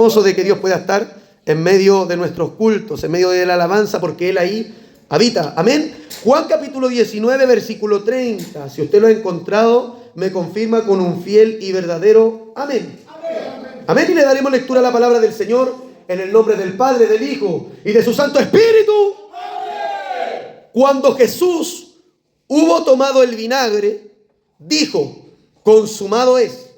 Hermoso de que Dios pueda estar en medio de nuestros cultos, en medio de la alabanza, porque Él ahí habita. Amén. Juan capítulo 19, versículo 30. Si usted lo ha encontrado, me confirma con un fiel y verdadero amén. Amén. Amén. Y le daremos lectura a la palabra del Señor en el nombre del Padre, del Hijo y de su Santo Espíritu. Amén. Cuando Jesús hubo tomado el vinagre, dijo: consumado es.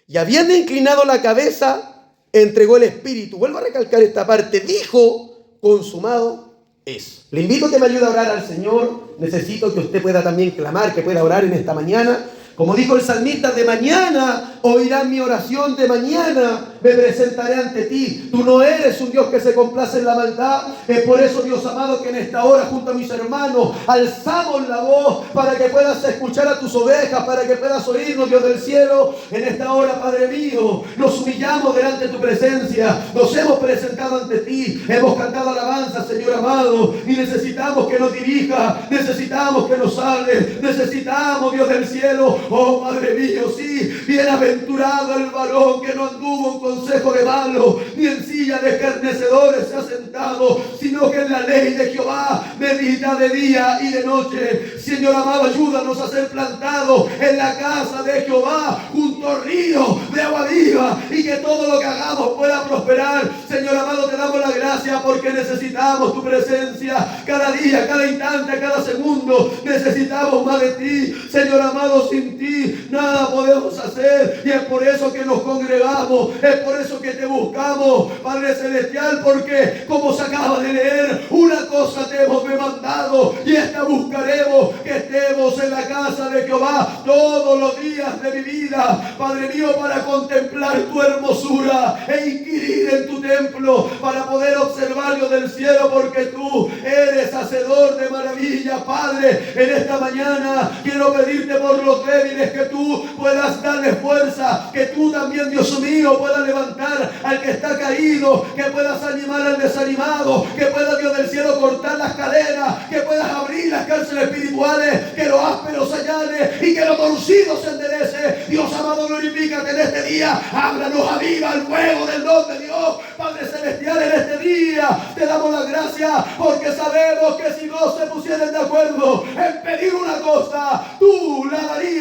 Y habiendo inclinado la cabeza, entregó el Espíritu. Vuelvo a recalcar esta parte. Dijo: consumado es. Le invito a que me ayude a orar al Señor. Necesito que usted pueda también clamar, que pueda orar en esta mañana. Como dijo el salmista, de mañana oirán mi oración, de mañana me presentaré ante ti. Tú no eres un Dios que se complace en la maldad. Es por eso, Dios amado, que en esta hora junto a mis hermanos alzamos la voz para que puedas escuchar a tus ovejas, para que puedas oírnos, Dios del cielo. En esta hora, Padre mío, nos humillamos delante de tu presencia. Nos hemos presentado ante ti. Hemos cantado alabanza, Señor amado, y necesitamos que nos dirija, necesitamos que nos hable, necesitamos, Dios del cielo. Oh, Padre mío, sí, bienaventurado el varón que no anduvo en consejo de malos, ni en silla de escarnecedores se ha sentado, sino que en la ley de Jehová medita de día y de noche. Señor amado, ayúdanos a ser plantados en la casa de Jehová, junto al río de agua viva, y que todo lo que hagamos pueda prosperar. Señor amado, te damos la gracia porque necesitamos tu presencia cada día, cada instante, cada segundo. Necesitamos más de ti, Señor amado. Sin ti nada podemos hacer, y es por eso que nos congregamos, es por eso que te buscamos, Padre Celestial, porque como se acaba de leer, una cosa te hemos demandado, y esta buscaremos: que estemos en la casa de Jehová todos los días de mi vida, Padre mío, para contemplar tu hermosura e inquirir en tu templo, para poder observar, Dios del cielo, porque tú eres hacedor de maravillas. Padre, en esta mañana quiero pedirte por los débiles, que tú puedas darle fuerza, que tú también, Dios mío, puedas levantar al que está caído, que puedas animar al desanimado, que puedas, Dios del cielo, cortar las cadenas, que puedas abrir las cárceles espirituales, que lo áspero se allane y que lo torcido se enderece. Dios amado, glorifícate en este día. Háblanos, aviva el fuego del don de Dios, Padre Celestial. En este día te damos las gracias porque sabemos que si dos se pusieran de acuerdo en pedir una cosa, tú la darías,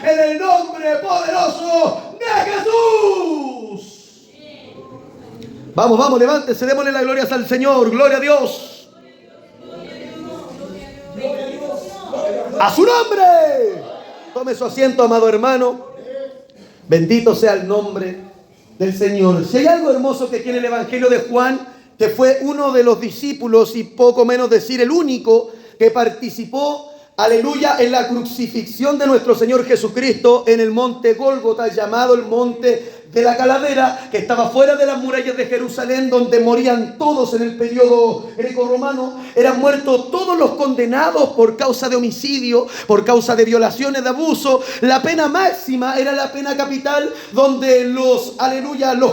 en el nombre poderoso de Jesús. Vamos, vamos, levántese, démosle las glorias al Señor. Gloria a Dios. A su nombre. Tome su asiento, amado hermano. Bendito sea el nombre del Señor. Si hay algo hermoso que tiene el Evangelio de Juan, que fue uno de los discípulos, y poco menos decir el único, que participó, aleluya, en la crucifixión de nuestro Señor Jesucristo en el monte Gólgota, llamado el monte de la calavera, que estaba fuera de las murallas de Jerusalén, donde morían todos en el periodo greco-romano. Eran muertos todos los condenados por causa de homicidio, por causa de violaciones, de abuso. La pena máxima era la pena capital, donde los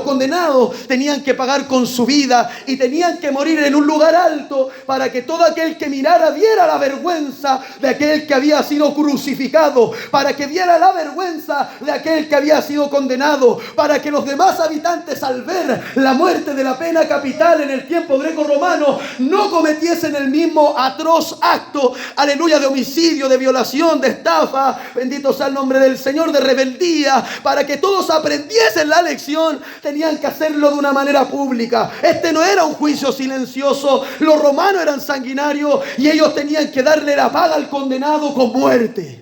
condenados tenían que pagar con su vida y tenían que morir en un lugar alto, para que todo aquel que mirara viera la vergüenza de aquel que había sido crucificado, para que viera la vergüenza de aquel que había sido condenado, para que los demás habitantes, al ver la muerte de la pena capital en el tiempo greco-romano, no cometiesen el mismo atroz acto, aleluya, de homicidio, de violación, de estafa, bendito sea el nombre del Señor, de rebeldía. Para que todos aprendiesen la lección, tenían que hacerlo de una manera pública. Este no era un juicio silencioso. Los romanos eran sanguinarios y ellos tenían que darle la paga al condenado con muerte.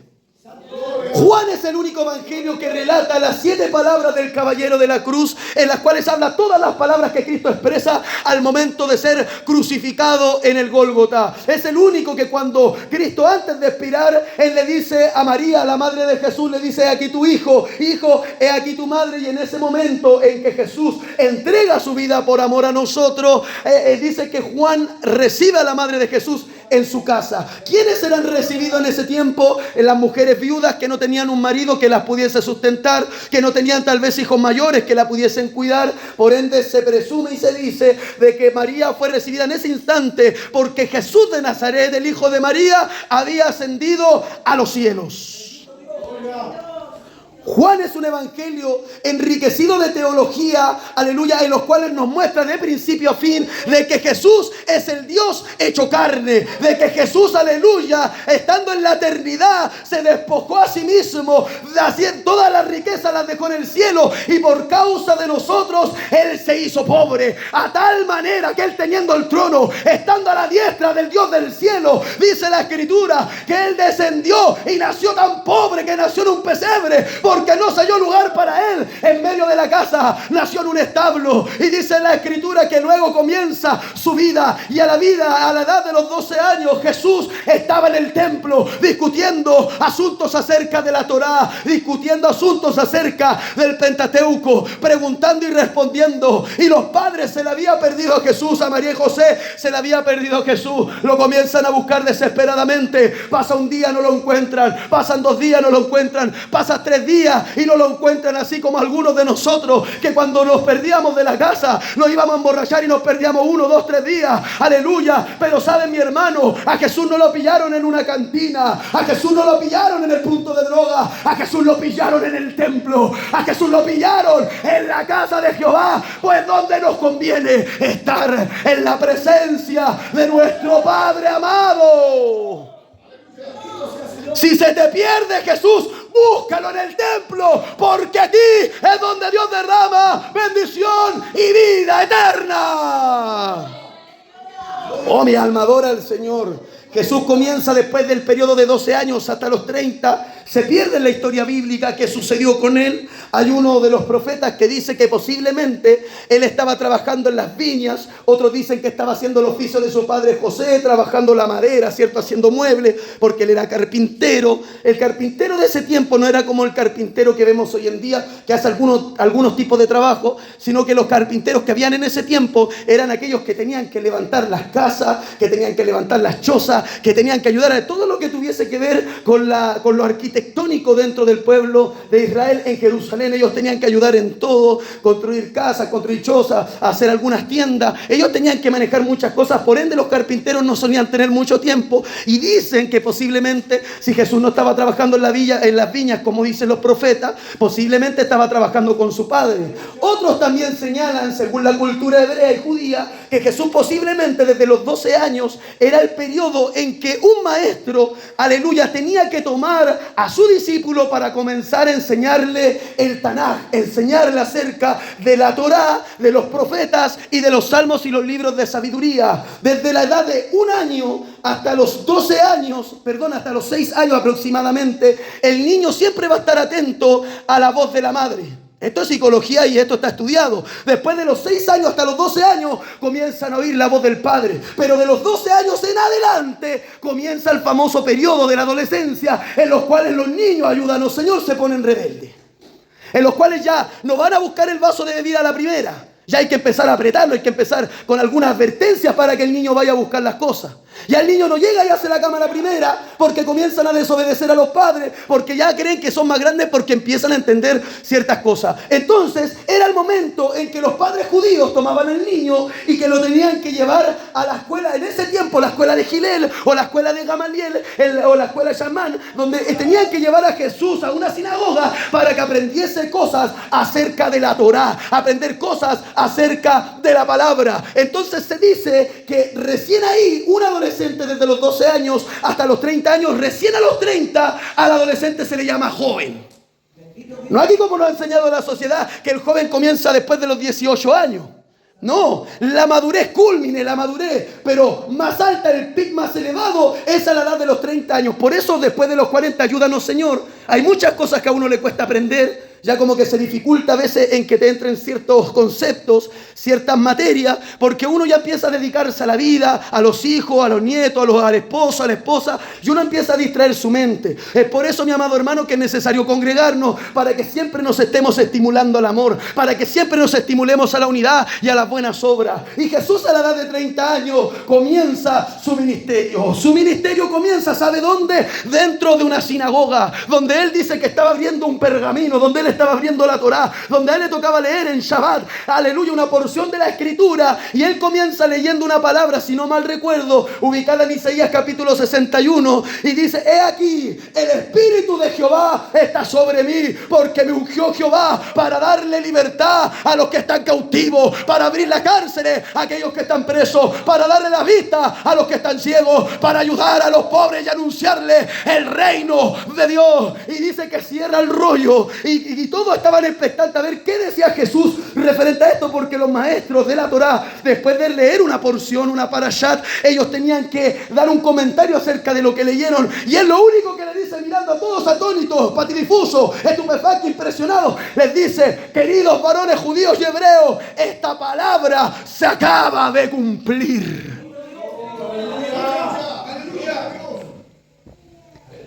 Juan es el único evangelio que relata las 7 palabras del caballero de la cruz, en las cuales habla todas las palabras que Cristo expresa al momento de ser crucificado en el Gólgota. Es el único que cuando Cristo, antes de expirar, Él le dice a María, la madre de Jesús, le dice: he aquí tu hijo, hijo, he aquí tu madre. Y en ese momento en que Jesús entrega su vida por amor a nosotros, dice que Juan recibe a la madre de Jesús en su casa. ¿Quiénes serán recibidos en ese tiempo? Las mujeres viudas que no tenían un marido que las pudiese sustentar, que no tenían tal vez hijos mayores que la pudiesen cuidar. Por ende, se presume y se dice de que María fue recibida en ese instante porque Jesús de Nazaret, el hijo de María, había ascendido a los cielos. Juan es un evangelio enriquecido de teología, aleluya, en los cuales nos muestra de principio a fin de que Jesús es el Dios hecho carne, de que Jesús, aleluya, estando en la eternidad, se despojó a sí mismo, toda la riqueza las dejó en el cielo y por causa de nosotros Él se hizo pobre, a tal manera que Él teniendo el trono, estando a la diestra del Dios del cielo, dice la Escritura que Él descendió y nació tan pobre que nació en un pesebre, porque no se halló lugar para Él en medio de la casa, nació en un establo. Y dice la Escritura que luego comienza su vida, y a la edad de los 12 años Jesús estaba en el templo discutiendo asuntos acerca de la Torá, discutiendo asuntos acerca del Pentateuco, preguntando y respondiendo. Y los padres se le había perdido a Jesús, a María y José se le había perdido a Jesús, lo comienzan a buscar desesperadamente. Pasa un día, no lo encuentran, pasan 2 días, no lo encuentran, pasa 3 días y no lo encuentran, así como algunos de nosotros que cuando nos perdíamos de la casa nos íbamos a emborrachar y nos perdíamos 1, 2, 3 días, aleluya. Pero saben, mi hermano, a Jesús no lo pillaron en una cantina, a Jesús no lo pillaron en el punto de droga, a Jesús lo pillaron en el templo, a Jesús lo pillaron en la casa de Jehová, pues donde nos conviene estar en la presencia de nuestro Padre amado. Si se te pierde Jesús, búscalo en el templo, porque aquí es donde Dios derrama bendición y vida eterna. Oh, mi alma adora al Señor. Jesús comienza después del periodo de 12 años hasta los 30. Se pierde en la historia bíblica qué sucedió con él. Hay uno de los profetas que dice que posiblemente él estaba trabajando en las viñas. Otros dicen que estaba haciendo el oficio de su padre José, trabajando la madera, ¿cierto? Haciendo muebles, porque él era carpintero. El carpintero de ese tiempo no era como el carpintero que vemos hoy en día, que hace algunos tipos de trabajo, sino que los carpinteros que habían en ese tiempo eran aquellos que tenían que levantar las casas, que tenían que levantar las chozas, que tenían que ayudar a todo lo que tuviese que ver con lo arquitectónico dentro del pueblo de Israel en Jerusalén. Ellos tenían que ayudar en todo, construir casas, construir chozas, hacer algunas tiendas. Ellos tenían que manejar muchas cosas, por ende los carpinteros no solían tener mucho tiempo, y dicen que posiblemente si Jesús no estaba trabajando en las viñas como dicen los profetas, posiblemente estaba trabajando con su padre. Otros también señalan, según la cultura hebrea y judía, que Jesús posiblemente desde los 12 años era el periodo en que un maestro, aleluya, tenía que tomar a su discípulo para comenzar a enseñarle el Tanaj, enseñarle acerca de la Torá, de los profetas y de los salmos y los libros de sabiduría. Desde la edad de 1 año hasta los 12 años, hasta los 6 años aproximadamente, el niño siempre va a estar atento a la voz de la madre. Esto es psicología y esto está estudiado. Después de los 6 años hasta los 12 años comienzan a oír la voz del padre. Pero de los 12 años en adelante comienza el famoso periodo de la adolescencia, en los cuales los niños, ayúdanos Señor, se ponen rebeldes. En los cuales ya no van a buscar el vaso de bebida a la primera. Ya hay que empezar a apretarlo, hay que empezar con algunas advertencias para que el niño vaya a buscar las cosas. Ya el niño no llega y hace la cama a la primera porque comienzan a desobedecer a los padres, porque ya creen que son más grandes, porque empiezan a entender ciertas cosas. Entonces era el momento en que los padres judíos tomaban al niño y que lo tenían que llevar a la escuela, en ese tiempo la escuela de Gilel o la escuela de Gamaliel o la escuela de Shammán, donde tenían que llevar a Jesús a una sinagoga para que aprendiese cosas acerca de la Torá, aprender cosas acerca de la palabra. Entonces se dice que recién ahí un adolescente desde los 12 años hasta los 30 años, recién a los 30 al adolescente se le llama joven. No aquí como nos ha enseñado la sociedad que el joven comienza después de los 18 años. No, la madurez culmine, la madurez, pero más alta, el pic más elevado es a la edad de los 30 años. Por eso después de los 40, ayúdanos Señor, hay muchas cosas que a uno le cuesta aprender. Ya como que se dificulta a veces en que te entren ciertos conceptos, ciertas materias, porque uno ya empieza a dedicarse a la vida, a los hijos, a los nietos, al esposo, a la esposa, y uno empieza a distraer su mente. Es por eso, mi amado hermano, que es necesario congregarnos, para que siempre nos estemos estimulando al amor, para que siempre nos estimulemos a la unidad y a las buenas obras. Y Jesús a la edad de 30 años comienza su ministerio. Su ministerio comienza, ¿sabe dónde? Dentro de una sinagoga, donde él dice que estaba abriendo un pergamino, donde él estaba abriendo la Torá, donde a él le tocaba leer en Shabbat, aleluya, una porción de la Escritura, y él comienza leyendo una palabra, si no mal recuerdo, ubicada en Isaías capítulo 61, y dice: he aquí, el Espíritu de Jehová está sobre mí, porque me ungió Jehová para darle libertad a los que están cautivos, para abrir las cárceles a aquellos que están presos, para darle la vista a los que están ciegos, para ayudar a los pobres y anunciarle el reino de Dios. Y dice que cierra el rollo, y todos estaban expectantes a ver qué decía Jesús referente a esto, porque los maestros de la Torá, después de leer una porción, una parashat, ellos tenían que dar un comentario acerca de lo que leyeron, y él lo único que le dice, mirando a todos atónitos, patidifusos, estupefactos, impresionados, les dice: queridos varones judíos y hebreos, esta palabra se acaba de cumplir.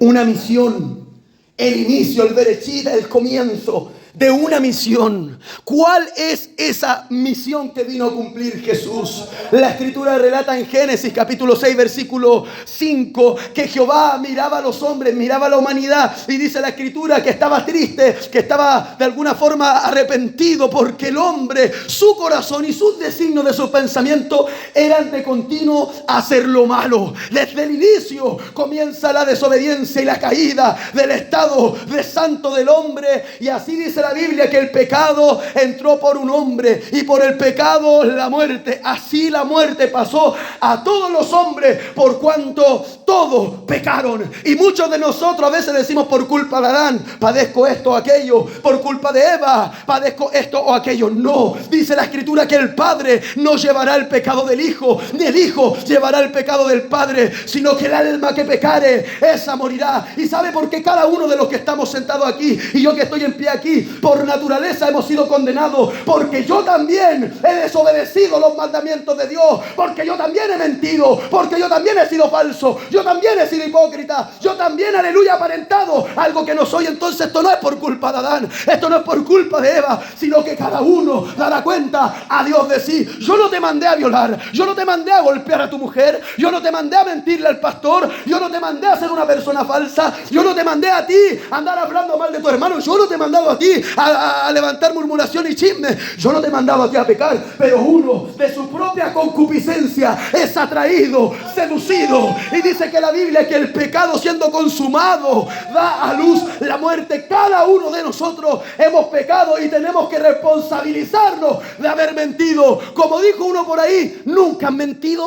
Una misión, el inicio, el berechit, el comienzo de una misión. ¿Cuál es esa misión que vino a cumplir Jesús? La Escritura relata en Génesis capítulo 6 versículo 5 que Jehová miraba a los hombres, miraba a la humanidad, y dice la Escritura que estaba triste, que estaba de alguna forma arrepentido, porque el hombre, su corazón y sus designios de su pensamiento eran de continuo hacer lo malo. Desde el inicio comienza la desobediencia y la caída del estado de santo del hombre, y así dice la Biblia que el pecado entró por un hombre, y por el pecado la muerte. Así la muerte pasó a todos los hombres, por cuanto todos pecaron. Y muchos de nosotros a veces decimos: por culpa de Adán padezco esto o aquello, por culpa de Eva padezco esto o aquello. No, dice la Escritura que el Padre no llevará el pecado del Hijo, ni el Hijo llevará el pecado del Padre, sino que el alma que pecare, esa morirá. ¿Y sabe por qué cada uno de los que estamos sentados aquí, y yo que estoy en pie aquí, por naturaleza hemos sido condenados? Porque yo también he desobedecido los mandamientos de Dios, porque yo también he mentido, porque yo también he sido falso, yo también he sido hipócrita, yo también, aleluya, aparentado algo que no soy. Entonces esto no es por culpa de Adán, esto no es por culpa de Eva, sino que cada uno dará cuenta a Dios de sí. Yo no te mandé a violar, yo no te mandé a golpear a tu mujer, yo no te mandé a mentirle al pastor, yo no te mandé a ser una persona falsa, yo no te mandé a ti a andar hablando mal de tu hermano, yo no te he mandado a ti a levantar murmuración y chisme, yo no te he mandado a ti a pecar. Pero uno de su propia concupiscencia es atraído, seducido, y dice que la Biblia que el pecado siendo consumado da a luz la muerte. Cada uno de nosotros hemos pecado y tenemos que responsabilizarnos de haber mentido. Como dijo uno por ahí: ¿nunca han mentido?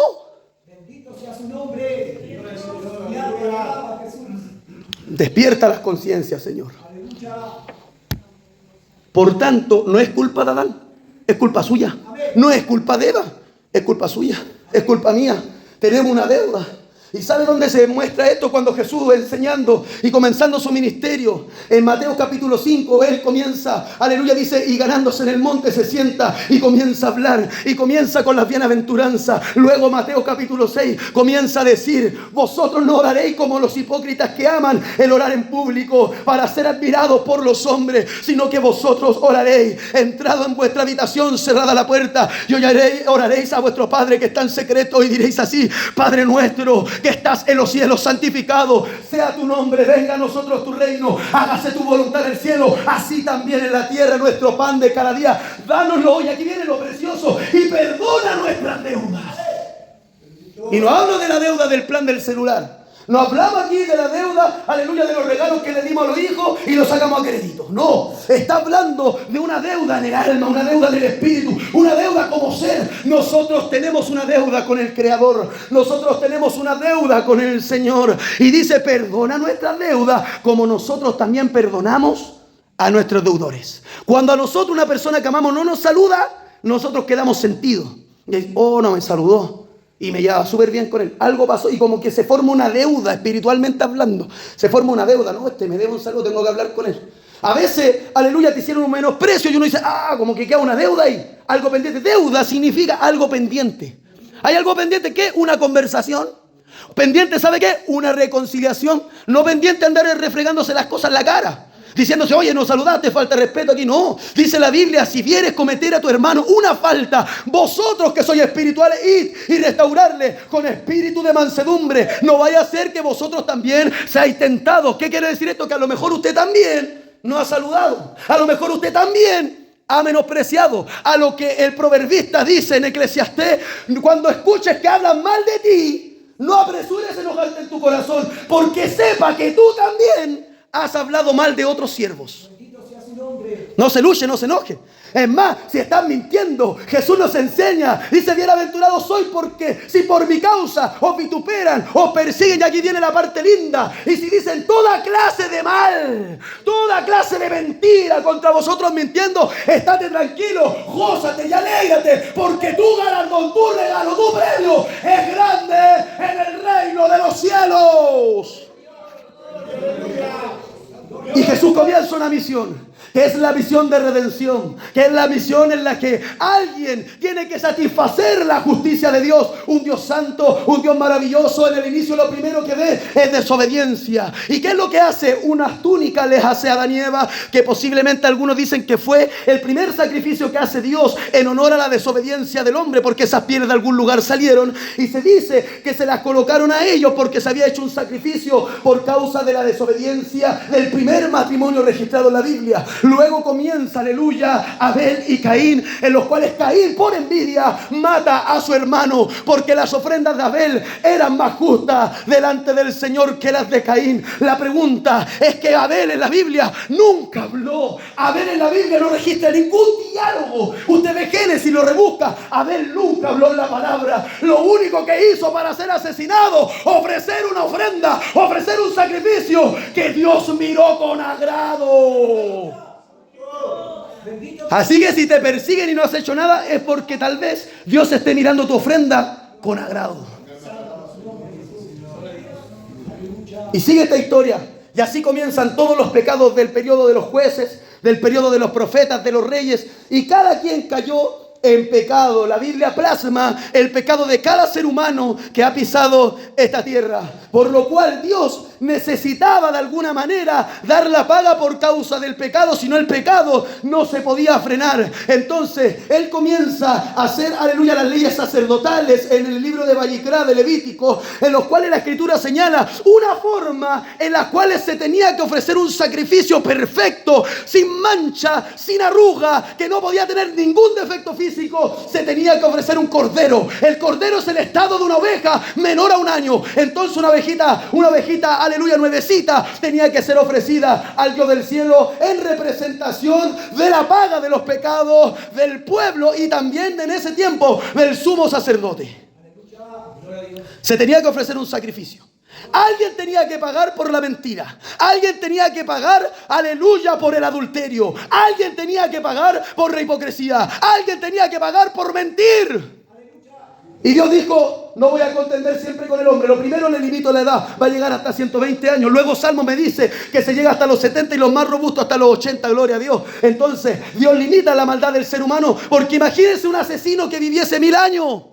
Bendito sea su nombre. Despierta las conciencias, Señor. Por tanto, no es culpa de Adán, es culpa suya. No es culpa de Eva, es culpa suya, es culpa mía. Tenemos una deuda. ¿Y sabe dónde se muestra esto? Cuando Jesús, enseñando y comenzando su ministerio, en Mateo capítulo 5, él comienza, aleluya, dice: y ganándose en el monte se sienta y comienza a hablar, y comienza con las bienaventuranzas. Luego Mateo capítulo 6 comienza a decir: vosotros no oraréis como los hipócritas que aman el orar en público para ser admirados por los hombres, sino que vosotros oraréis entrado en vuestra habitación, cerrada la puerta, y oraréis a vuestro Padre que está en secreto, y diréis así: Padre nuestro que estás en los cielos, santificado sea tu nombre, venga a nosotros tu reino, hágase tu voluntad en el cielo, así también en la tierra. Nuestro pan de cada día, dánoslo hoy. Aquí viene lo precioso: y perdona nuestras deudas. Y no hablo de la deuda del plan del celular, no hablamos aquí de la deuda, aleluya, de los regalos que le dimos a los hijos y los sacamos a crédito. No, está hablando de una deuda en el alma, una deuda del espíritu, una deuda como ser. Nosotros tenemos una deuda con el Creador, nosotros tenemos una deuda con el Señor. Y dice: perdona nuestras deudas como nosotros también perdonamos a nuestros deudores. Cuando a nosotros una persona que amamos no nos saluda, nosotros quedamos sentidos. Y dice: oh, no me saludó y me llevaba súper bien con él, algo pasó, y como que se forma una deuda, espiritualmente hablando, se forma una deuda. No, me debe un saludo, tengo que hablar con él. A veces, aleluya, te hicieron un menosprecio y uno dice: como que queda una deuda ahí, algo pendiente. Deuda significa algo pendiente. ¿Hay algo pendiente? ¿Qué? Una conversación. Pendiente, ¿sabe qué? Una reconciliación. No pendiente andar refregándose las cosas en la cara, diciéndose: oye, no saludaste, falta de respeto aquí. No, dice la Biblia: si vieres cometer a tu hermano una falta, vosotros que sois espirituales, id y restaurarle con espíritu de mansedumbre. No vaya a ser que vosotros también seáis tentados. ¿Qué quiere decir esto? Que a lo mejor usted también no ha saludado. A lo mejor usted también ha menospreciado a lo que el proverbista dice en Eclesiastés: cuando escuches que hablan mal de ti, no apresures a enojarte en tu corazón, porque sepa que tú también has hablado mal de otros siervos. No se luche, no se enoje. Es más, si están mintiendo, Jesús nos enseña, dice: bienaventurado soy porque si por mi causa os vituperan, os persiguen, y aquí viene la parte linda, y si dicen toda clase de mal, toda clase de mentira contra vosotros mintiendo, estate tranquilo, gózate y alégrate, porque tu galardón, tu regalo, tu premio es grande en el reino de los cielos. Y Jesús comienza una misión, que es la misión de redención, que es la misión en la que alguien tiene que satisfacer la justicia de Dios, un Dios santo, un Dios maravilloso. En el inicio lo primero que ve es desobediencia. ¿Y qué es lo que hace? Unas túnicas les hace a Adán y Eva, que posiblemente algunos dicen que fue el primer sacrificio que hace Dios en honor a la desobediencia del hombre, porque esas pieles de algún lugar salieron, y se dice que se las colocaron a ellos porque se había hecho un sacrificio por causa de la desobediencia del primer matrimonio registrado en la Biblia. Luego comienza, aleluya, Abel y Caín, en los cuales Caín por envidia mata a su hermano, porque las ofrendas de Abel eran más justas delante del Señor que las de Caín. La pregunta es que Abel en la Biblia nunca habló. Abel en la Biblia no registra ningún diálogo. Usted ve Génesis y lo rebusca. Abel nunca habló la palabra. Lo único que hizo para ser asesinado, ofrecer una ofrenda, ofrecer un sacrificio que Dios miró con agrado. Así que si te persiguen y no has hecho nada, es porque tal vez Dios esté mirando tu ofrenda con agrado. Y sigue esta historia. Y así comienzan todos los pecados del periodo de los jueces, del periodo de los profetas, de los reyes. Y cada quien cayó en pecado. La Biblia plasma el pecado de cada ser humano que ha pisado esta tierra. Por lo cual Dios necesitaba de alguna manera dar la paga por causa del pecado, si no el pecado no se podía frenar. Entonces Él comienza a hacer, aleluya, las leyes sacerdotales en el libro de Vallicrá, de Levítico, en los cuales la Escritura señala una forma en la cual se tenía que ofrecer un sacrificio perfecto, sin mancha, sin arruga, que no podía tener ningún defecto físico. Se tenía que ofrecer un cordero. El cordero es el estado de una oveja menor a un año. Entonces una ovejita, aleluya, nuevecita, tenía que ser ofrecida al Dios del cielo en representación de la paga de los pecados del pueblo, y también en ese tiempo del sumo sacerdote. Se tenía que ofrecer un sacrificio. Alguien tenía que pagar por la mentira. Alguien tenía que pagar, aleluya, por el adulterio. Alguien tenía que pagar por la hipocresía. Alguien tenía que pagar por mentir. Y Dios dijo: no voy a contender siempre con el hombre. Lo primero, le limito la edad. Va a llegar hasta 120 años. Luego Salmo me dice que se llega hasta los 70 y los más robustos hasta los 80. Gloria a Dios. Entonces Dios limita la maldad del ser humano, porque imagínense un asesino que viviese 1000 años.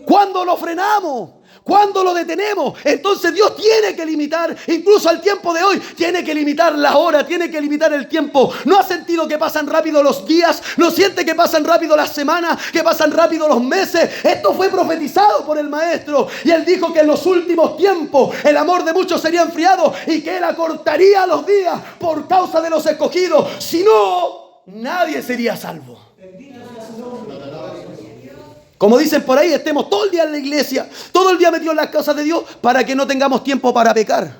¿Cuándo lo frenamos? ¿Cuándo lo detenemos? Entonces Dios tiene que limitar, incluso al tiempo de hoy, tiene que limitar la hora, tiene que limitar el tiempo. ¿No ha sentido que pasan rápido los días? ¿No siente que pasan rápido las semanas? ¿Que pasan rápido los meses? Esto fue profetizado por el Maestro, y Él dijo que en los últimos tiempos el amor de muchos sería enfriado, y que Él acortaría los días por causa de los escogidos. Si no, nadie sería salvo. Como dicen por ahí, estemos todo el día en la iglesia, todo el día metidos en las cosas de Dios, para que no tengamos tiempo para pecar.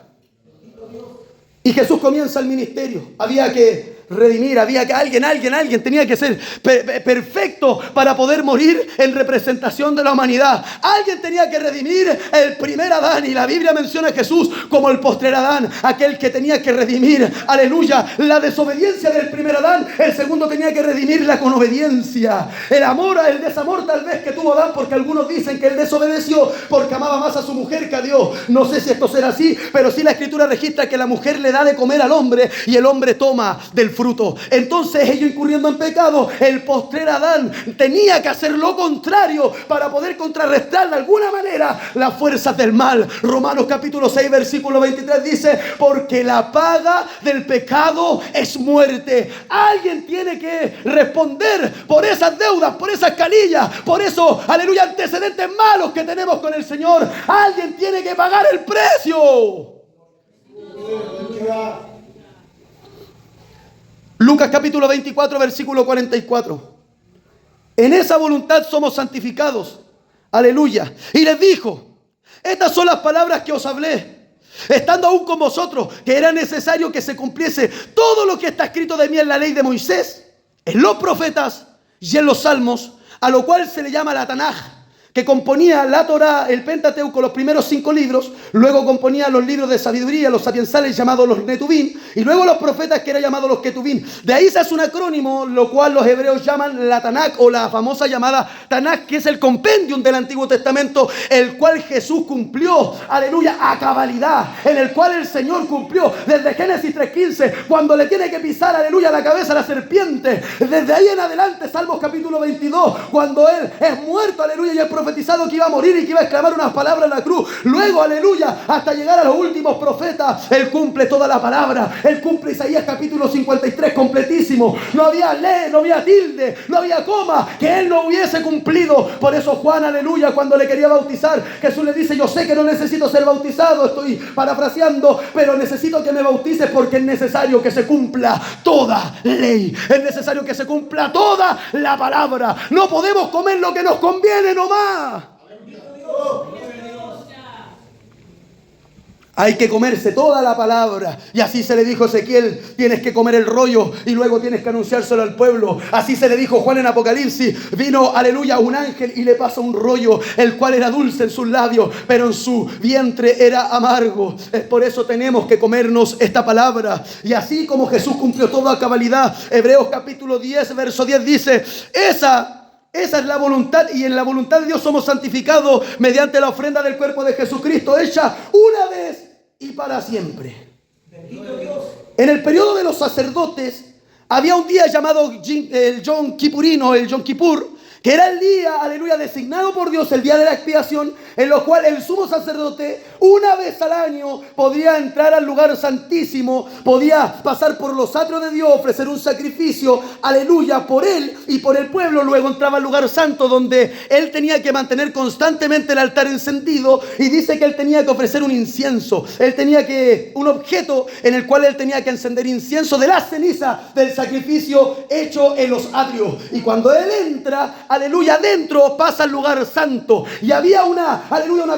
Y Jesús comienza el ministerio. Había que redimir, había que alguien tenía que ser perfecto para poder morir en representación de la humanidad. Alguien tenía que redimir el primer Adán, y la Biblia menciona a Jesús como el postrer Adán, aquel que tenía que redimir, aleluya, la desobediencia del primer Adán. El segundo tenía que redimirla con obediencia. El amor, el desamor tal vez que tuvo Adán, porque algunos dicen que él desobedeció porque amaba más a su mujer que a Dios. No sé si esto será así, pero sí la Escritura registra que la mujer le da de comer al hombre y el hombre toma del fruto. Entonces ellos, incurriendo en pecado, el postrer Adán tenía que hacer lo contrario para poder contrarrestar de alguna manera las fuerzas del mal. Romanos capítulo 6 versículo 23 dice: porque la paga del pecado es muerte. Alguien tiene que responder por esas deudas, por esas canillas, por esos, aleluya, antecedentes malos que tenemos con el Señor. Alguien tiene que pagar el precio. Lucas capítulo 24, versículo 44. En esa voluntad somos santificados. Aleluya. Y les dijo: estas son las palabras que os hablé, estando aún con vosotros, que era necesario que se cumpliese todo lo que está escrito de mí en la ley de Moisés, en los profetas y en los salmos, a lo cual se le llama la Tanaj, que componía la Torá, el Pentateuco, los primeros 5 libros, luego componía los libros de sabiduría, los sapiensales llamados los Netubín, y luego los profetas que eran llamados los Ketubín. De ahí se hace un acrónimo, lo cual los hebreos llaman la Tanaj, o la famosa llamada Tanaj, que es el compendium del Antiguo Testamento, el cual Jesús cumplió, aleluya, a cabalidad, en el cual el Señor cumplió desde Génesis 3:15, cuando le tiene que pisar, aleluya, la cabeza a la serpiente, desde ahí en adelante, Salmos capítulo 22, cuando Él es muerto, aleluya, y el profetizado que iba a morir y que iba a exclamar unas palabras en la cruz. Luego, aleluya, hasta llegar a los últimos profetas, Él cumple toda la palabra. Él cumple Isaías capítulo 53 completísimo. No había ley, no había tilde, no había coma que Él no hubiese cumplido. Por eso Juan, aleluya, cuando le quería bautizar, Jesús le dice: yo sé que no necesito ser bautizado, estoy parafraseando, pero necesito que me bautices porque es necesario que se cumpla toda ley. Es necesario que se cumpla toda la palabra. No podemos comer lo que nos conviene nomás. Hay que comerse toda la palabra. Y así se le dijo a Ezequiel: tienes que comer el rollo y luego tienes que anunciárselo al pueblo. Así se le dijo a Juan en Apocalipsis: vino, aleluya, un ángel y le pasa un rollo, el cual era dulce en sus labios, pero en su vientre era amargo. Es por eso tenemos que comernos esta palabra. Y así como Jesús cumplió todo a cabalidad, Hebreos capítulo 10, verso 10 dice: esa es la voluntad, y en la voluntad de Dios somos santificados mediante la ofrenda del cuerpo de Jesucristo, hecha una vez y para siempre. Bendito Dios. En el periodo de los sacerdotes había un día llamado el Yom Kipurino, el Yom Kippur, que era el día, aleluya, designado por Dios, el día de la expiación, en lo cual el sumo sacerdote una vez al año podía entrar al lugar santísimo, podía pasar por los atrios de Dios, ofrecer un sacrificio, aleluya, por él y por el pueblo. Luego entraba al lugar santo, donde él tenía que mantener constantemente el altar encendido, y dice que él tenía que ofrecer un incienso, un objeto en el cual él tenía que encender incienso de la ceniza del sacrificio hecho en los atrios. Y cuando él entra, aleluya, adentro pasa al lugar santo, y había una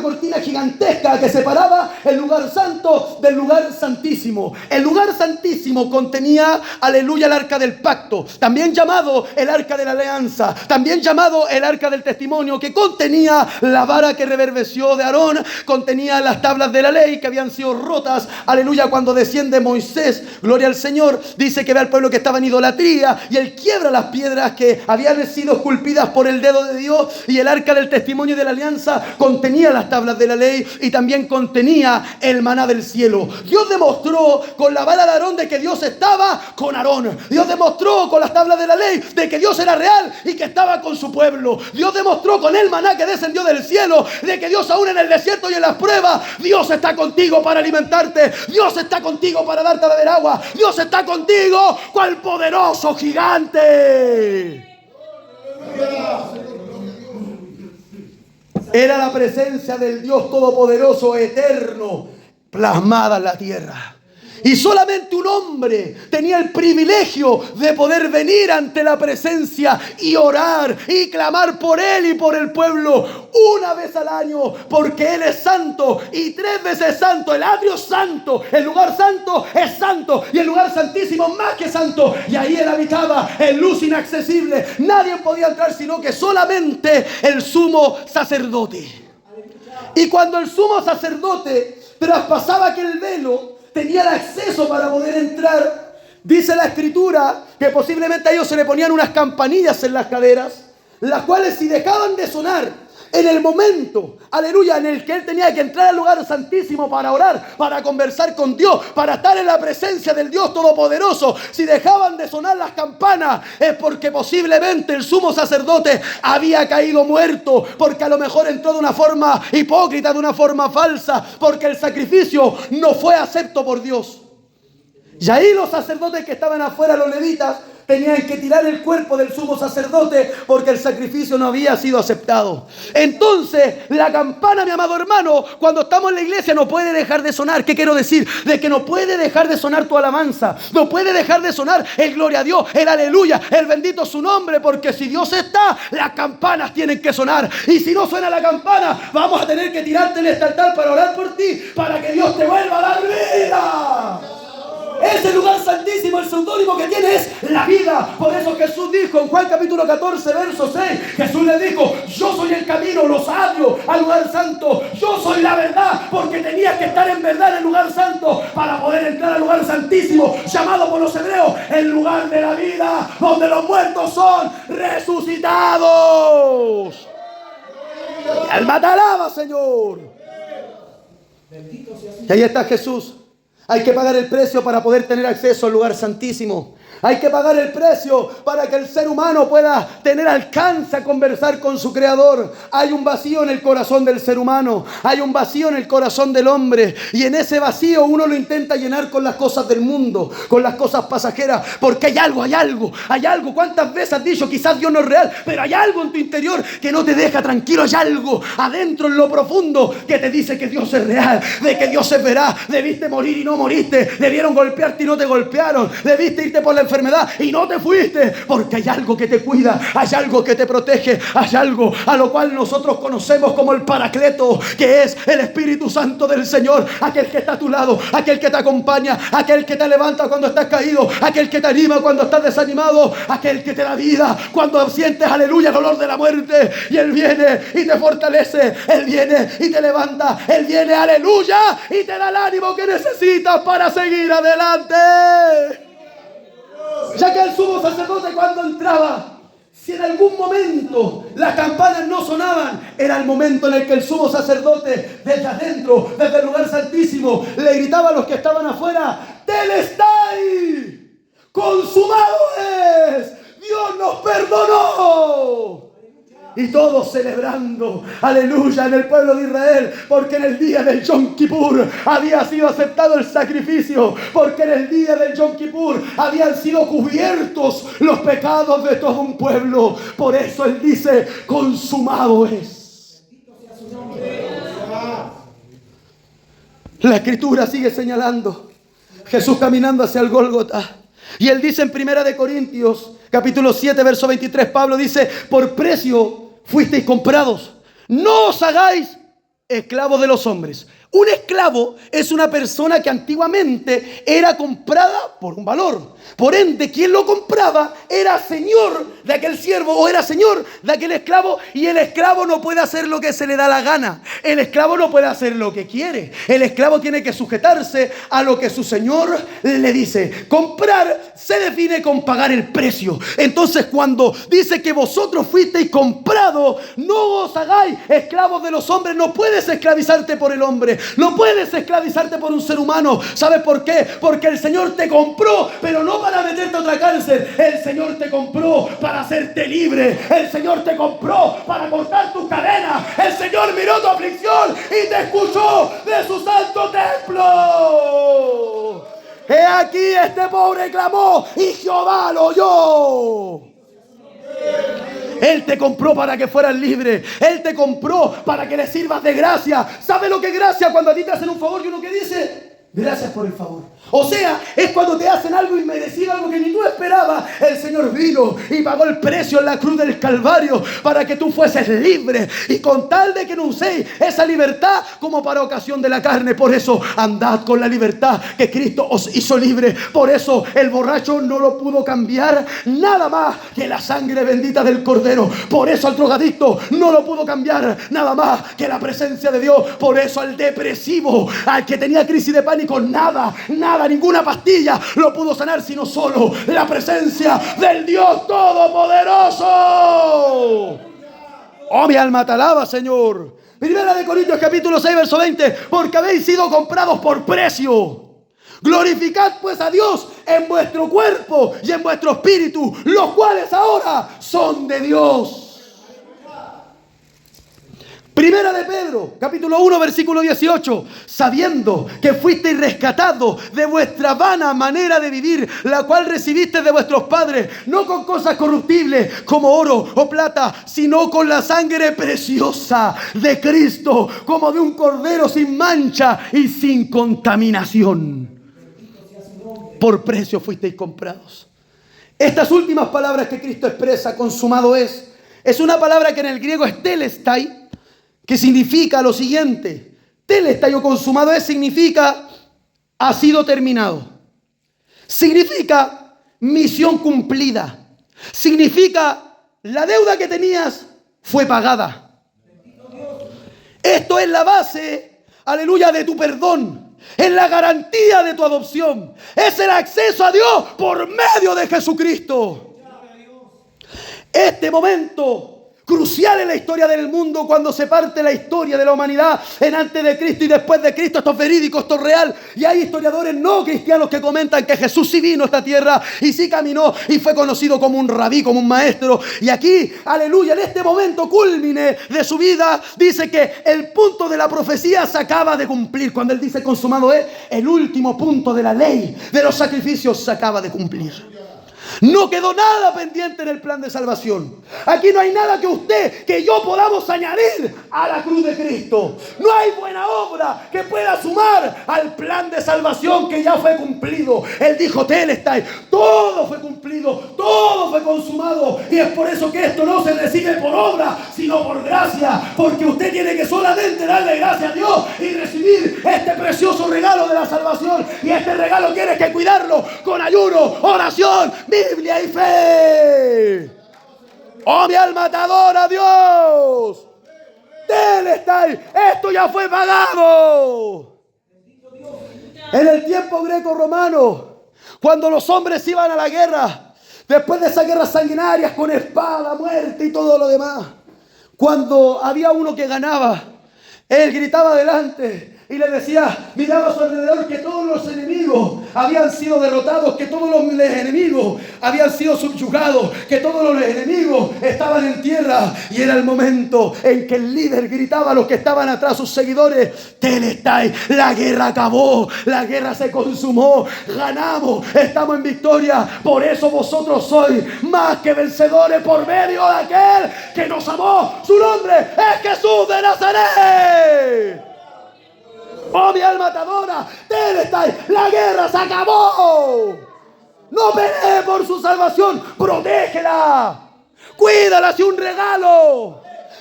cortina gigantesca que separaba el lugar santo del lugar santísimo. El lugar santísimo contenía, aleluya, el arca del pacto, también llamado el arca de la alianza, también llamado el arca del testimonio, que contenía la vara que reverdeció de Aarón, contenía las tablas de la ley que habían sido rotas, aleluya, cuando desciende Moisés, gloria al Señor, dice que ve al pueblo que estaba en idolatría, y él quiebra las piedras que habían sido esculpidas por el dedo de Dios, y el arca del testimonio y de la alianza contenía las tablas de la ley, y también contenía el maná del cielo. Dios demostró con la vara de Aarón de que Dios estaba con Aarón. Dios demostró con las tablas de la ley de que Dios era real y que estaba con su pueblo. Dios demostró con el maná que descendió del cielo de que Dios, aún en el desierto y en las pruebas, Dios está contigo para alimentarte. Dios está contigo para darte a beber agua. Dios está contigo, cual poderoso gigante. Era la presencia del Dios Todopoderoso, eterno, plasmada en la tierra. Y solamente un hombre tenía el privilegio de poder venir ante la presencia y orar y clamar por él y por el pueblo una vez al año, porque él es santo y 3 veces santo. El atrio santo, el lugar santo es santo, y el lugar santísimo más que santo. Y ahí él habitaba en luz inaccesible. Nadie podía entrar sino que solamente el sumo sacerdote. Y cuando el sumo sacerdote traspasaba aquel velo, tenía el acceso para poder entrar. Dice la escritura que posiblemente a ellos se le ponían unas campanillas en las caderas, las cuales, si dejaban de sonar en el momento, aleluya, en el que él tenía que entrar al lugar santísimo para orar, para conversar con Dios, para estar en la presencia del Dios Todopoderoso, si dejaban de sonar las campanas, es porque posiblemente el sumo sacerdote había caído muerto, porque a lo mejor entró de una forma hipócrita, de una forma falsa, porque el sacrificio no fue acepto por Dios. Y ahí los sacerdotes que estaban afuera, los levitas, tenían que tirar el cuerpo del sumo sacerdote porque el sacrificio no había sido aceptado. Entonces, la campana, mi amado hermano, cuando estamos en la iglesia no puede dejar de sonar. ¿Qué quiero decir? De que no puede dejar de sonar tu alabanza. No puede dejar de sonar el gloria a Dios, el aleluya, el bendito su nombre, porque si Dios está, las campanas tienen que sonar. Y si no suena la campana, vamos a tener que tirarte en este altar para orar por ti, para que Dios te vuelva a dar vida. Ese lugar santísimo, el seudónimo que tiene es la vida. Por eso Jesús dijo en Juan capítulo 14, verso 6, Jesús le dijo: yo soy el camino, los sabios al lugar santo. Yo soy la verdad, porque tenías que estar en verdad en el lugar santo para poder entrar al lugar santísimo, llamado por los hebreos el lugar de la vida, donde los muertos son resucitados. Y alma te alaba, Señor. Y ahí está Jesús. Hay que pagar el precio para poder tener acceso al lugar santísimo. Hay que pagar el precio para que el ser humano pueda tener alcance a conversar con su Creador. Hay un vacío en el corazón del ser humano. Hay un vacío en el corazón del hombre. Y en ese vacío uno lo intenta llenar con las cosas del mundo, con las cosas pasajeras. Porque hay algo. ¿Cuántas veces has dicho, quizás Dios no es real, pero hay algo en tu interior que no te deja tranquilo? Hay algo adentro en lo profundo que te dice que Dios es real, de que Dios es veraz. Debiste morir y no moriste. Debieron golpearte y no te golpearon. Debiste irte por la enfermedad y no te fuiste, porque hay algo que te cuida, hay algo que te protege, hay algo a lo cual nosotros conocemos como el Paracleto, que es el Espíritu Santo del Señor, aquel que está a tu lado, aquel que te acompaña, aquel que te levanta cuando estás caído, aquel que te anima cuando estás desanimado, aquel que te da vida cuando sientes, aleluya, el dolor de la muerte. Y Él viene y te fortalece, Él viene y te levanta, Él viene, aleluya, y te da el ánimo que necesitas para seguir adelante. Ya que el sumo sacerdote, cuando entraba, si en algún momento las campanas no sonaban, era el momento en el que el sumo sacerdote, desde adentro, desde el lugar santísimo, le gritaba a los que estaban afuera: ¡Telestai! ¡Consumado es! ¡Dios nos perdonó! Y todos celebrando, aleluya, en el pueblo de Israel, porque en el día del Yom Kippur había sido aceptado el sacrificio, porque en el día del Yom Kippur habían sido cubiertos los pecados de todo un pueblo. Por eso Él dice: consumado es. La Escritura sigue señalando Jesús caminando hacia el Gólgota. Y Él dice en 1 Corintios capítulo 7, verso 23, Pablo dice: por precio fuisteis comprados, no os hagáis esclavos de los hombres. Un esclavo es una persona que antiguamente era comprada por un valor. Por ende, quien lo compraba era señor de aquel siervo o era señor de aquel esclavo, y el esclavo no puede hacer lo que se le da la gana. El esclavo no puede hacer lo que quiere. El esclavo tiene que sujetarse a lo que su señor le dice. Comprar se define con pagar el precio. Entonces, cuando dice que vosotros fuisteis comprados, no os hagáis esclavos de los hombres. No puedes esclavizarte por el hombre. No puedes esclavizarte por un ser humano. ¿Sabes por qué? Porque el Señor te compró, pero no para meterte a otra cárcel. El Señor te compró para hacerte libre. El Señor te compró para cortar tus cadenas. El Señor miró tu aflicción y te escuchó de su santo templo. He aquí, este pobre clamó y Jehová lo oyó. Él te compró para que fueras libre. Él te compró para que le sirvas de gracia. ¿Sabe lo que es gracia? Cuando a ti te hacen un favor y uno que dice: gracias por el favor. O sea, es cuando te hacen algo inmerecido, algo que ni tú esperabas. El Señor vino y pagó el precio en la cruz del Calvario para que tú fueses libre. Y con tal de que no uséis esa libertad como para ocasión de la carne. Por eso andad con la libertad que Cristo os hizo libre. Por eso el borracho no lo pudo cambiar nada más que la sangre bendita del Cordero. Por eso al drogadicto no lo pudo cambiar nada más que la presencia de Dios. Por eso al depresivo, al que tenía crisis de pánico, nada, ninguna pastilla lo pudo sanar, sino solo la presencia del Dios Todopoderoso. Oh, mi alma te alaba, Señor. 1 Corintios capítulo 6, verso 20. Porque habéis sido comprados por precio. Glorificad pues a Dios en vuestro cuerpo y en vuestro espíritu, los cuales ahora son de Dios. 1 Pedro, capítulo 1, versículo 18. Sabiendo que fuisteis rescatados de vuestra vana manera de vivir, la cual recibisteis de vuestros padres, no con cosas corruptibles como oro o plata, sino con la sangre preciosa de Cristo, como de un cordero sin mancha y sin contaminación. Por precio fuisteis comprados. Estas últimas palabras que Cristo expresa, consumado es una palabra que en el griego es telestai, que significa lo siguiente. Telestai o consumado significa ha sido terminado. Significa misión cumplida. Significa la deuda que tenías fue pagada. Esto es la base, aleluya, de tu perdón. Es la garantía de tu adopción. Es el acceso a Dios por medio de Jesucristo. Este momento crucial en la historia del mundo, cuando se parte la historia de la humanidad en antes de Cristo y después de Cristo, esto es verídico, esto es real. Y hay historiadores no cristianos que comentan que Jesús sí vino a esta tierra y sí caminó y fue conocido como un rabí, como un maestro. Y aquí, aleluya, en este momento cúlmine de su vida, dice que el punto de la profecía se acaba de cumplir. Cuando él dice consumado es, el último punto de la ley, de los sacrificios, se acaba de cumplir. No quedó nada pendiente en el plan de salvación. Aquí no hay nada que usted, que yo podamos añadir a la cruz de Cristo. No hay buena obra que pueda sumar al plan de salvación que ya fue cumplido. Él dijo, telestai, todo fue cumplido, todo fue consumado. Y es por eso que esto no se recibe por obra, sino por gracia. Porque usted tiene que solamente darle gracias a Dios y recibir este precioso regalo de la salvación. Y este regalo tienes que cuidarlo con ayuno, oración, Biblia y fe. Oh, mi alma te adora, Dios. Telestai, esto ya fue pagado. En el tiempo greco-romano, cuando los hombres iban a la guerra, después de esas guerras sanguinarias con espada, muerte y todo lo demás, cuando había uno que ganaba, él gritaba adelante y le decía, miraba a su alrededor que todos los enemigos habían sido derrotados, que todos los enemigos habían sido subyugados, que todos los enemigos estaban en tierra. Y era el momento en que el líder gritaba a los que estaban atrás, sus seguidores, telestai, la guerra acabó, la guerra se consumó, ganamos, estamos en victoria. Por eso vosotros sois más que vencedores por medio de aquel que nos amó. Su nombre es Jesús de Nazaret. Oh, mi alma te adora, telestai, la guerra se acabó. No pelee por su salvación, protégela, cuídala, si un regalo,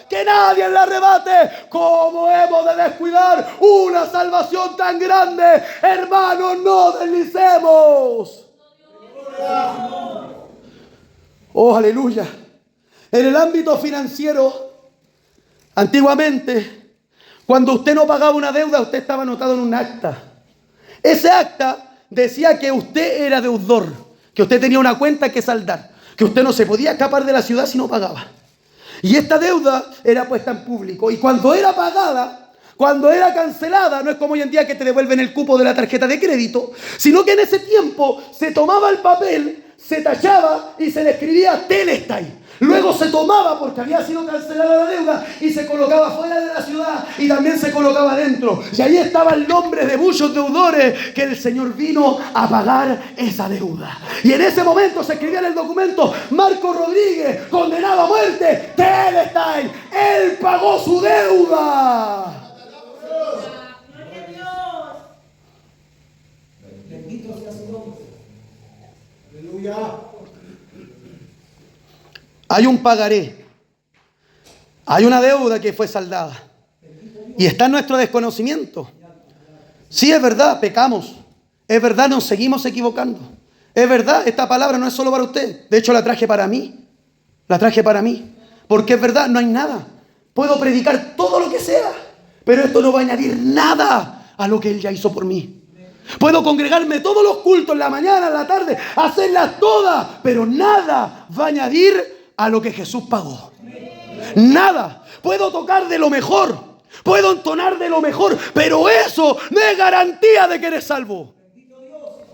que nadie la arrebate. ¿Cómo hemos de descuidar una salvación tan grande? Hermanos, no deslicemos. Oh, aleluya. En el ámbito financiero, antiguamente, cuando usted no pagaba una deuda, usted estaba anotado en un acta. Ese acta decía que usted era deudor, que usted tenía una cuenta que saldar, que usted no se podía escapar de la ciudad si no pagaba. Y esta deuda era puesta en público. Y cuando era pagada, cuando era cancelada, no es como hoy en día que te devuelven el cupo de la tarjeta de crédito, sino que en ese tiempo se tomaba el papel, se tachaba y se le escribía telestai. Luego se tomaba, porque había sido cancelada la deuda, y se colocaba fuera de la ciudad y también se colocaba dentro. Y ahí estaba el nombre de muchos deudores que el Señor vino a pagar esa deuda. Y en ese momento se escribía en el documento, Marco Rodríguez, condenado a muerte, telestai, él pagó su deuda. Bendito sea su nombre. Aleluya. Hay un pagaré, hay una deuda que fue saldada y está en nuestro desconocimiento. Sí, es verdad, pecamos, es verdad, nos seguimos equivocando, es verdad, esta palabra no es solo para usted, de hecho la traje para mí, porque es verdad, no hay nada. Puedo predicar todo lo que sea, pero esto no va a añadir nada a lo que Él ya hizo por mí. Puedo congregarme todos los cultos, en la mañana, en la tarde, hacerlas todas, pero nada va a añadir a lo que Jesús pagó. Nada. Puedo tocar de lo mejor, puedo entonar de lo mejor, pero eso no es garantía de que eres salvo,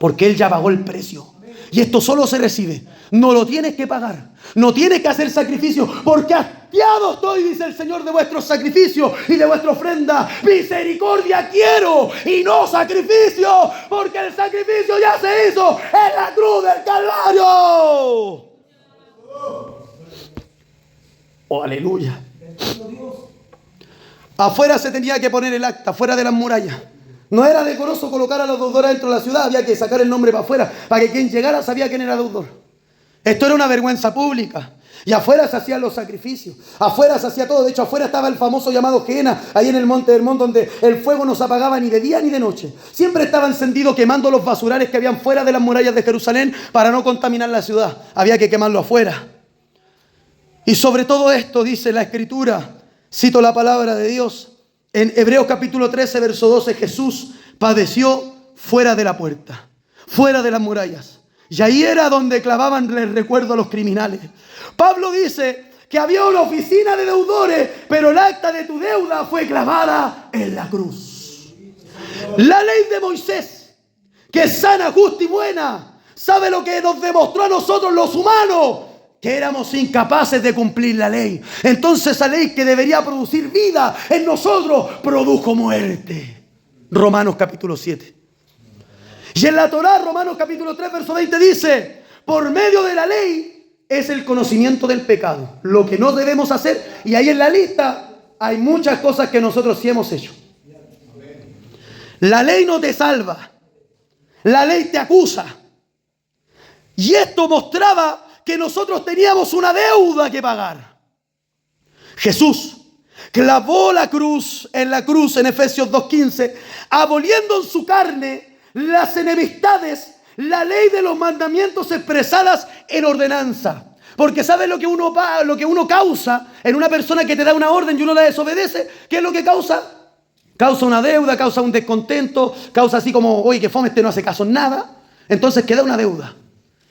porque Él ya pagó el precio. Y esto solo se recibe. No lo tienes que pagar. No tienes que hacer sacrificio. Porque hastiado estoy, dice el Señor, de vuestros sacrificios y de vuestra ofrenda. Misericordia quiero y no sacrificio. Porque el sacrificio ya se hizo en la cruz del Calvario. Oh, aleluya. Afuera se tenía que poner el acta, fuera de las murallas. No era decoroso colocar a los deudores dentro de la ciudad, había que sacar el nombre para afuera, para que quien llegara sabía quién era deudor. Esto era una vergüenza pública. Y afuera se hacían los sacrificios, afuera se hacía todo. De hecho, afuera estaba el famoso llamado Gehenna, ahí en el monte del Hermón, donde el fuego no se apagaba ni de día ni de noche. Siempre estaba encendido quemando los basurales que habían fuera de las murallas de Jerusalén para no contaminar la ciudad. Había que quemarlo afuera. Y sobre todo esto dice la Escritura, cito la palabra de Dios, en Hebreos capítulo 13, verso 12, Jesús padeció fuera de la puerta, fuera de las murallas. Y ahí era donde clavaban el recuerdo a los criminales. Pablo dice que había una oficina de deudores, pero el acta de tu deuda fue clavada en la cruz. La ley de Moisés, que es sana, justa y buena, ¿sabe lo que nos demostró a nosotros los humanos? Que éramos incapaces de cumplir la ley. Entonces esa ley que debería producir vida en nosotros, produjo muerte. Romanos capítulo 7. Y en la Torá, Romanos capítulo 3, verso 20 dice, por medio de la ley es el conocimiento del pecado, lo que no debemos hacer. Y ahí en la lista hay muchas cosas que nosotros sí hemos hecho. La ley no te salva, la ley te acusa. Y esto mostraba que nosotros teníamos una deuda que pagar. Jesús clavó la cruz en Efesios 2:15, aboliendo en su carne las enemistades, la ley de los mandamientos expresadas en ordenanza. Porque ¿sabes lo que uno causa en una persona que te da una orden y uno la desobedece? ¿Qué es lo que causa? Causa una deuda, causa un descontento, causa así como, oye, que fome, no hace caso en nada. Entonces queda una deuda.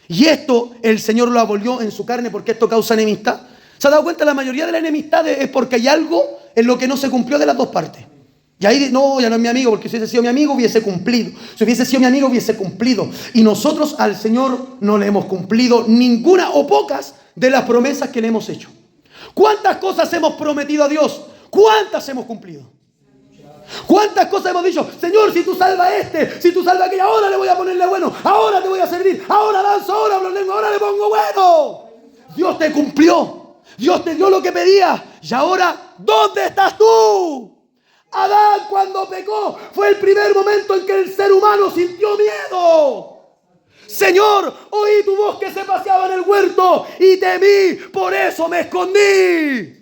Y esto el Señor lo abolió en su carne porque esto causa enemistad. ¿Se ha dado cuenta? La mayoría de la enemistad es porque hay algo en lo que no se cumplió de las dos partes. Y ahí no, ya no es mi amigo, porque si hubiese sido mi amigo hubiese cumplido. Si hubiese sido mi amigo hubiese cumplido. Y nosotros al Señor no le hemos cumplido ninguna o pocas de las promesas que le hemos hecho. ¿Cuántas cosas hemos prometido a Dios? ¿Cuántas hemos cumplido? ¿Cuántas cosas hemos dicho? Señor, si tú salvas a este, si tú salvas a aquella, ahora le voy a ponerle bueno, ahora te voy a servir, ahora danzo, ahora hablo lengua, ahora le pongo bueno. Dios te cumplió, Dios te dio lo que pedías. Y ahora, ¿dónde estás tú? Adán, cuando pecó, fue el primer momento en que el ser humano sintió miedo. Señor, oí tu voz que se paseaba en el huerto y temí, por eso me escondí.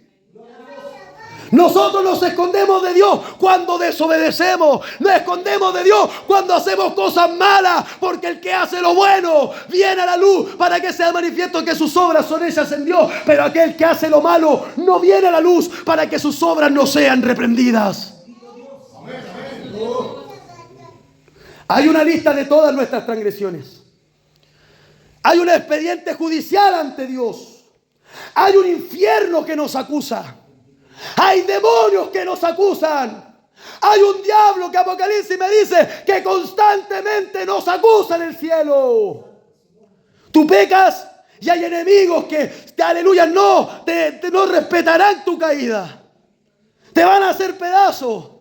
Nosotros nos escondemos de Dios cuando desobedecemos. Nos escondemos de Dios cuando hacemos cosas malas. Porque el que hace lo bueno viene a la luz para que sea manifiesto que sus obras son hechas en Dios. Pero aquel que hace lo malo no viene a la luz para que sus obras no sean reprendidas. Hay una lista de todas nuestras transgresiones. Hay un expediente judicial ante Dios. Hay un infierno que nos acusa. Hay demonios que nos acusan. Hay un diablo que Apocalipsis me dice que constantemente nos acusa en el cielo. Tú pecas y hay enemigos que, aleluya, no respetarán tu caída. Te van a hacer pedazos.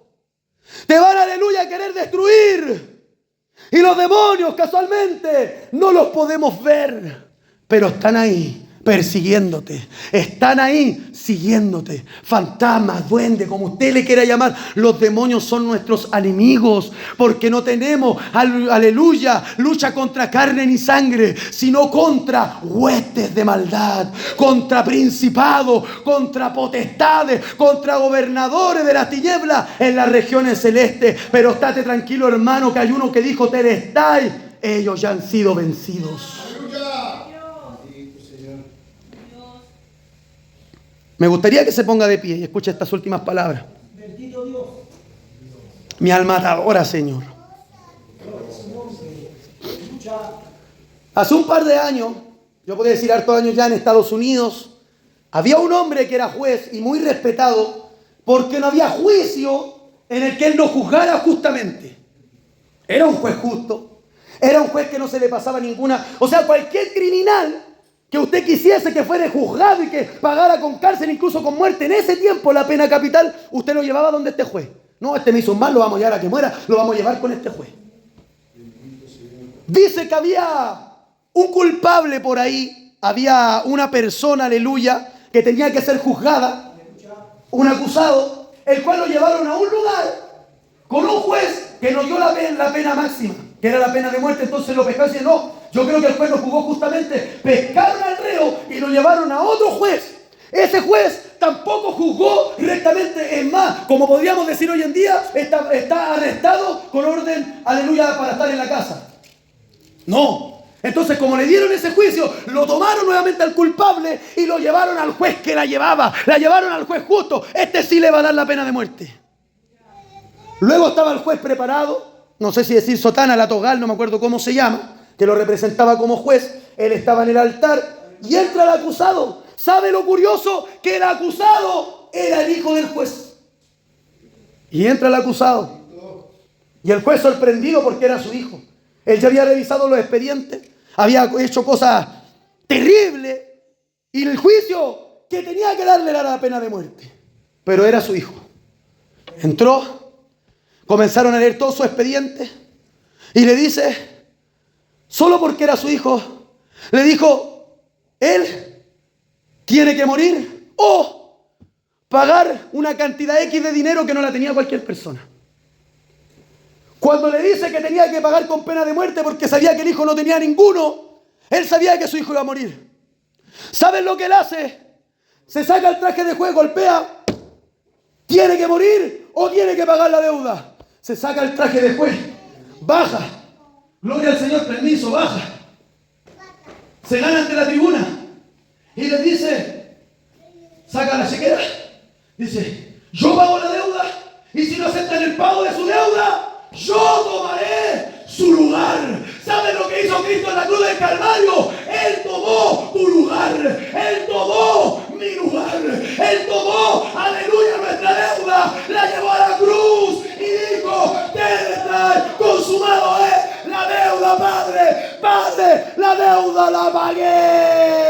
Te van, aleluya, a querer destruir. Y los demonios casualmente no los podemos ver, pero están ahí. Persiguiéndote, están ahí siguiéndote. Fantasmas, duendes, como usted le quiera llamar. Los demonios son nuestros enemigos, porque no tenemos, aleluya, lucha contra carne ni sangre, sino contra huestes de maldad, contra principados, contra potestades, contra gobernadores de las tinieblas en las regiones celestes. Pero estate tranquilo, hermano, que hay uno que dijo: Telestai, ellos ya han sido vencidos. Me gustaría que se ponga de pie y escuche estas últimas palabras. Bendito Dios. Mi alma te adora, Señor. Hace un par de años, yo podría decir hartos años ya, en Estados Unidos, había un hombre que era juez y muy respetado porque no había juicio en el que él no juzgara justamente. Era un juez justo. Era un juez que no se le pasaba ninguna. O sea, cualquier criminal que usted quisiese que fuera juzgado y que pagara con cárcel, incluso con muerte, en ese tiempo la pena capital, usted lo llevaba donde este juez. No, este me hizo mal, lo vamos a llevar a que muera, lo vamos a llevar con este juez. Dice que había un culpable por ahí, había una persona, aleluya, que tenía que ser juzgada, un acusado, el cual lo llevaron a un lugar con un juez que no dio la pena máxima, que era la pena de muerte. Entonces los pescados decían, no, yo creo que el juez lo juzgó justamente. Pescaron al reo y lo llevaron a otro juez. Ese juez tampoco juzgó rectamente. Es más, como podríamos decir hoy en día, está arrestado con orden, aleluya, para estar en la casa. No. Entonces, como le dieron ese juicio, lo tomaron nuevamente al culpable y lo llevaron al juez que la llevaba. La llevaron al juez justo. Este sí le va a dar la pena de muerte. Luego estaba el juez preparado, no sé si decir sotana, la togal, no me acuerdo cómo se llama, que lo representaba como juez. Él estaba en el altar y entra el acusado. ¿Sabe lo curioso? Que el acusado era el hijo del juez. Y entra el acusado. Y el juez sorprendido porque era su hijo. Él ya había revisado los expedientes, había hecho cosas terribles. Y el juicio que tenía que darle era la pena de muerte. Pero era su hijo. Entró, comenzaron a leer todo su expediente. Y le dice, solo porque era su hijo, le dijo, él tiene que morir o pagar una cantidad X de dinero que no la tenía cualquier persona. Cuando le dice que tenía que pagar con pena de muerte porque sabía que el hijo no tenía ninguno, él sabía que su hijo iba a morir. ¿Saben lo que él hace? Se saca el traje de juez, golpea. ¿Tiene que morir o tiene que pagar la deuda? Se saca el traje de juez, baja. Gloria al Señor, permiso, baja. Se gana ante la tribuna y les dice, saca la chequera, dice, yo pago la deuda y si no aceptan el pago de su deuda, yo tomaré su lugar. ¿Saben lo que hizo Cristo en la cruz del Calvario? Él tomó tu lugar. Él tomó mi lugar. Él tomó, aleluya, nuestra deuda. La llevó a la cruz y dijo, debe estar consumado es la deuda, Padre. Padre, la deuda la pagué.